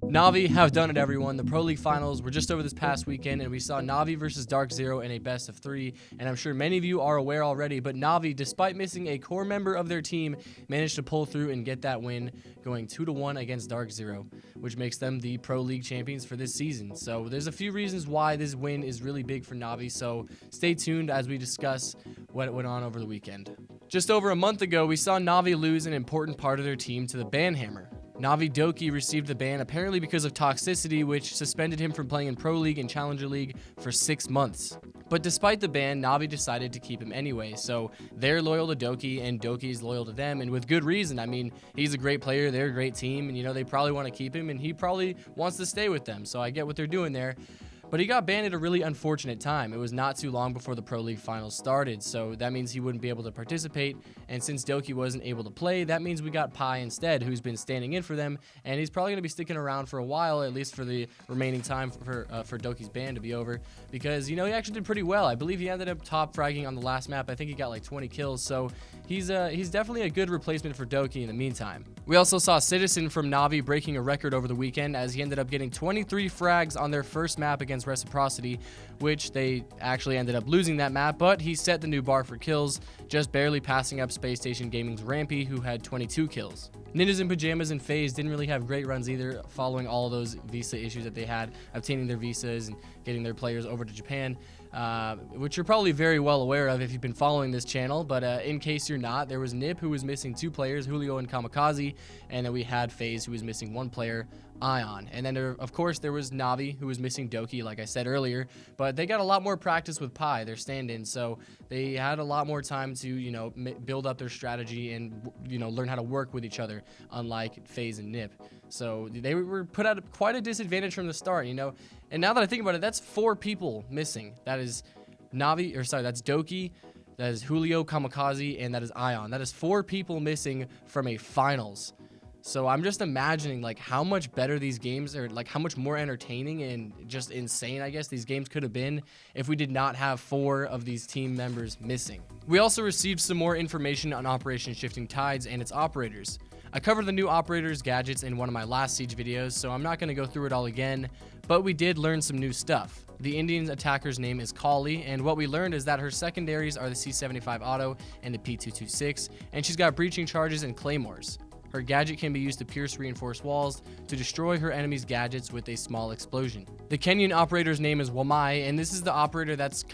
NaVi have done it, everyone. The Pro League Finals were just over this past weekend, and we saw NaVi versus Dark Zero in a best of 3, and I'm sure many of you are aware already, but NaVi, despite missing a core member of their team, managed to pull through and get that win, going 2-1 against Dark Zero, which makes them the Pro League champions for this season. So there's a few reasons why this win is really big for NaVi, so stay tuned as we discuss what went on over the weekend. Just over a month ago, we saw NaVi lose an important part of their team to the Banhammer. NaVi Doki received the ban apparently because of toxicity, which suspended him from playing in Pro League and Challenger League for 6 months. But despite the ban, NaVi decided to keep him anyway, so they're loyal to Doki, and Doki is loyal to them, and with good reason. I mean, he's a great player, they're a great team, and they probably want to keep him, and he probably wants to stay with them, so I get what they're doing there. But he got banned at a really unfortunate time. It was not too long before the Pro League Finals started, so that means he wouldn't be able to participate. And since Doki wasn't able to play, that means we got Pi instead, who's been standing in for them, and he's probably going to be sticking around for a while, at least for the remaining time for Doki's ban to be over, because, he actually did pretty well. I believe he ended up top fragging on the last map. I think he got like 20 kills, so he's definitely a good replacement for Doki in the meantime. We also saw Citizen from NaVi breaking a record over the weekend, as he ended up getting 23 frags on their first map against Reciprocity, which they actually ended up losing that map, but he set the new bar for kills, just barely passing up Space Station Gaming's Rampy, who had 22 kills. Ninjas in Pajamas and FaZe didn't really have great runs either, following all of those visa issues that they had, obtaining their visas and getting their players over to Japan, which you're probably very well aware of if you've been following this channel, but in case you're not, there was Nip, who was missing 2 players, Julio and Kamikaze, and then we had FaZe, who was missing 1 player, Ion. And then, of course, there was NaVi, who was missing Doki, like I said earlier, but they got a lot more practice with Pi, their stand-in, so they had a lot more time to, build up their strategy and, learn how to work with each other, unlike FaZe and Nip. So they were put at quite a disadvantage from the start, and now that I think about it, that's 4 people missing. That is that's Doki, that is Julio, Kamikaze, and that is Ion. That is 4 people missing from a finals. So I'm just imagining like how much better these games are, like how much more entertaining and just insane, I guess, these games could have been if we did not have 4 of these team members missing. We also received some more information on Operation Shifting Tides and its operators. I covered the new operators' gadgets in one of my last Siege videos, so I'm not going to go through it all again, but we did learn some new stuff. The Indian attacker's name is Kali, and what we learned is that her secondaries are the C75 Auto and the P226, and she's got breaching charges and claymores. Her gadget can be used to pierce reinforced walls to destroy her enemy's gadgets with a small explosion. The Kenyan operator's name is Wamai, and this is the operator that's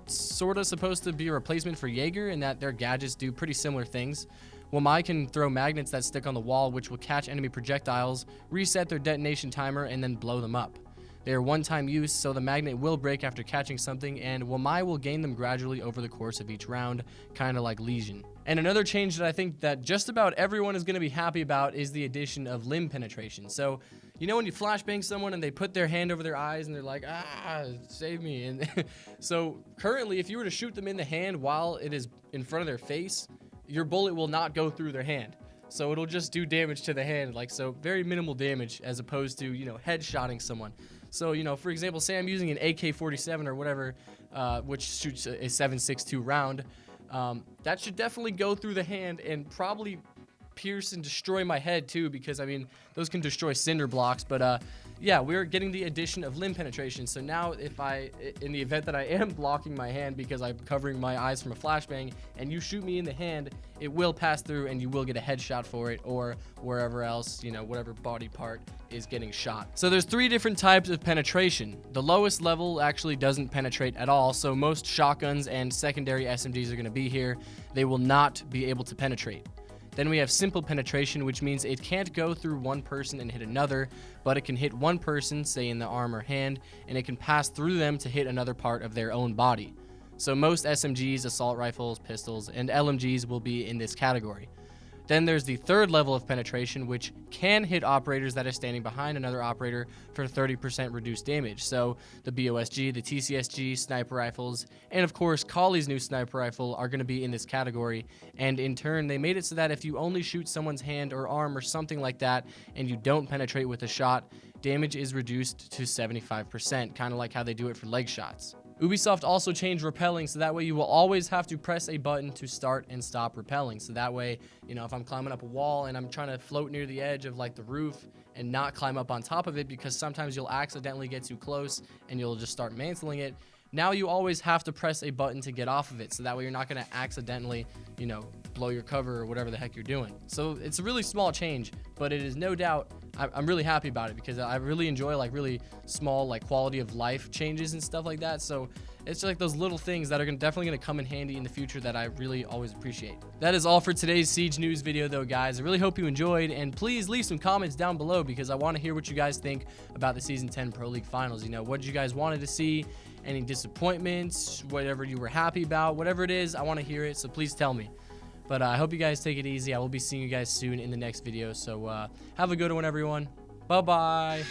sorta supposed to be a replacement for Jaeger in that their gadgets do pretty similar things. Wamai can throw magnets that stick on the wall, which will catch enemy projectiles, reset their detonation timer, and then blow them up. They are one-time use, so the magnet will break after catching something, and Wamai will gain them gradually over the course of each round, kinda like Legion. And another change that I think that just about everyone is going to be happy about is the addition of limb penetration. So, when you flashbang someone and they put their hand over their eyes and they're like, save me. And so currently, if you were to shoot them in the hand while it is in front of their face, your bullet will not go through their hand. So it'll just do damage to the hand, so very minimal damage as opposed to, headshotting someone. So, for example, say I'm using an AK-47 or whatever, which shoots a 7.62 round. That should definitely go through the hand and probably pierce and destroy my head too, because those can destroy cinder blocks. But yeah, we're getting the addition of limb penetration. So now in the event that I am blocking my hand because I'm covering my eyes from a flashbang and you shoot me in the hand, it will pass through and you will get a headshot for it, or wherever else, whatever body part is getting shot. So there's 3 different types of penetration. The lowest level actually doesn't penetrate at all, so most shotguns and secondary SMGs are going to be here. They will not be able to penetrate. Then we have simple penetration, which means it can't go through one person and hit another, but it can hit one person, say in the arm or hand, and it can pass through them to hit another part of their own body. So most SMGs, assault rifles, pistols, and LMGs will be in this category. Then there's the 3rd level of penetration, which can hit operators that are standing behind another operator for 30% reduced damage. So the BOSG, the TCSG, sniper rifles, and of course Kali's new sniper rifle are going to be in this category. And in turn, they made it so that if you only shoot someone's hand or arm or something like that, and you don't penetrate with a shot, damage is reduced to 75%, kind of like how they do it for leg shots. Ubisoft also changed rappelling, so that way you will always have to press a button to start and stop rappelling. So that way, you know, if I'm climbing up a wall and I'm trying to float near the edge of like the roof and not climb up on top of it, because sometimes you'll accidentally get too close and you'll just start mantling it. Now you always have to press a button to get off of it, so that way you're not going to accidentally, you know, blow your cover or whatever the heck you're doing. So it's a really small change, but it is no doubt, I'm really happy about it, because I really enjoy like really small like quality of life changes and stuff like that. So it's just like those little things that are definitely going to come in handy in the future that I really always appreciate. That is all for today's Siege news video though, guys. I really hope you enjoyed, and please leave some comments down below, because I want to hear what you guys think about the Season 10 Pro League Finals. You know, what you guys wanted to see, any disappointments, whatever you were happy about, whatever it is, I want to hear it, so please tell me. But I hope you guys take it easy. I will be seeing you guys soon in the next video, so have a good one, everyone. Bye-bye.